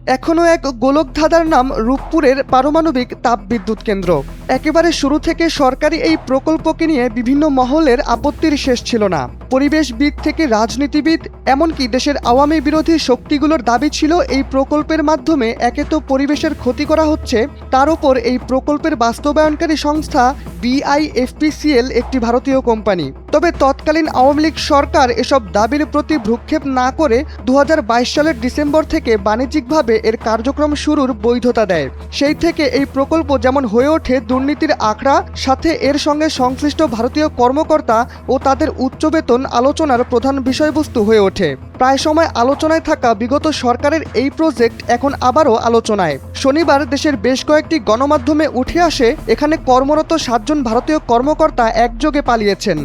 এখনও এক গোলকধাঁধার নাম রূপপুরের পারমাণবিক তাপবিদ্যুৎ কেন্দ্র। একেবারে শুরু থেকে সরকারি এই প্রকল্পকে নিয়ে বিভিন্ন মহলের আপত্তির শেষ ছিল না। পরিবেশবিদ থেকে রাজনীতিবিদ, এমনকি দেশের আওয়ামী বিরোধী শক্তিগুলোর দাবি ছিল এই প্রকল্পের মাধ্যমে একে তো পরিবেশের ক্ষতি করা হচ্ছে, তার উপর এই প্রকল্পের বাস্তবায়নকারী সংস্থা BIFPCL একটি ভারতীয় কোম্পানি। তবে তৎকালীন আওয়ামী লীগ সরকার এসব দাবির প্রতি ভ্রুক্ষেপ না করে 2022 সালের ডিসেম্বর থেকে বাণিজ্যিকভাবে এর কার্যক্রম শুরুর বৈধতা দেয়। সেই থেকে এই প্রকল্প যেমন হয়ে ওঠে দুর্নীতির আখড়া, সাথে এর সঙ্গে সংশ্লিষ্ট ভারতীয় কর্মকর্তা ও তাদের উচ্চ বেতন আলোচনার প্রধান বিষয়বস্তু হয়ে ওঠে। প্রায় সময় আলোচনায় থাকা বিগত সরকারের এই প্রজেক্ট এখন আবারও আলোচনায়। শনিবার দেশের বেশ কয়েকটি গণমাধ্যমে উঠে আসে এখানে কর্মরত 7 জন ভারতীয় কর্মকর্তা একযোগে পালিয়েছেন।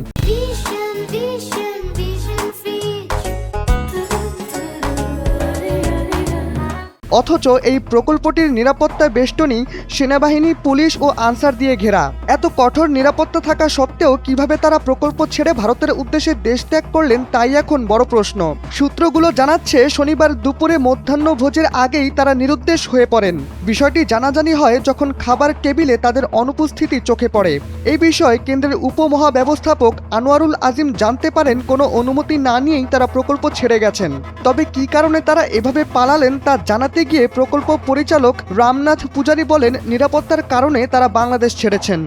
অথচ এই প্রকল্পটির নিরাপত্তা বেষ্টনী সেনাবাহিনী, পুলিশ ও আনসার দিয়ে ঘেরা। এত কঠোর নিরাপত্তা থাকা সত্ত্বেও কিভাবে তারা প্রকল্প ছেড়ে ভারতের উদ্দেশ্যে দেশ ত্যাগ করলেন তাই এখন বড় প্রশ্ন। সূত্রগুলো জানাচ্ছে শনিবার দুপুরে মধ্যাহ্নভোজের আগেই তারা নিরুদ্দেশ হয়ে পড়েন। বিষয়টি জানাজানি হয় যখন খাবার টেবিলে তাদের অনুপস্থিতি চোখে পড়ে। এই বিষয়ে কেন্দ্রের উপমহাব্যবস্থাপক আনোয়ারুল আজিম জানতে পারেন কোনো অনুমতি না নিয়েই তারা প্রকল্প ছেড়ে গেছেন। তবে কী কারণে তারা এভাবে পালালেন তা জানাতে গিয়ে প্রকল্প পরিচালক রামনাথ পূজারী বলেন, নিরাপত্তার কারণে তারা বাংলাদেশ ছেড়েছেন।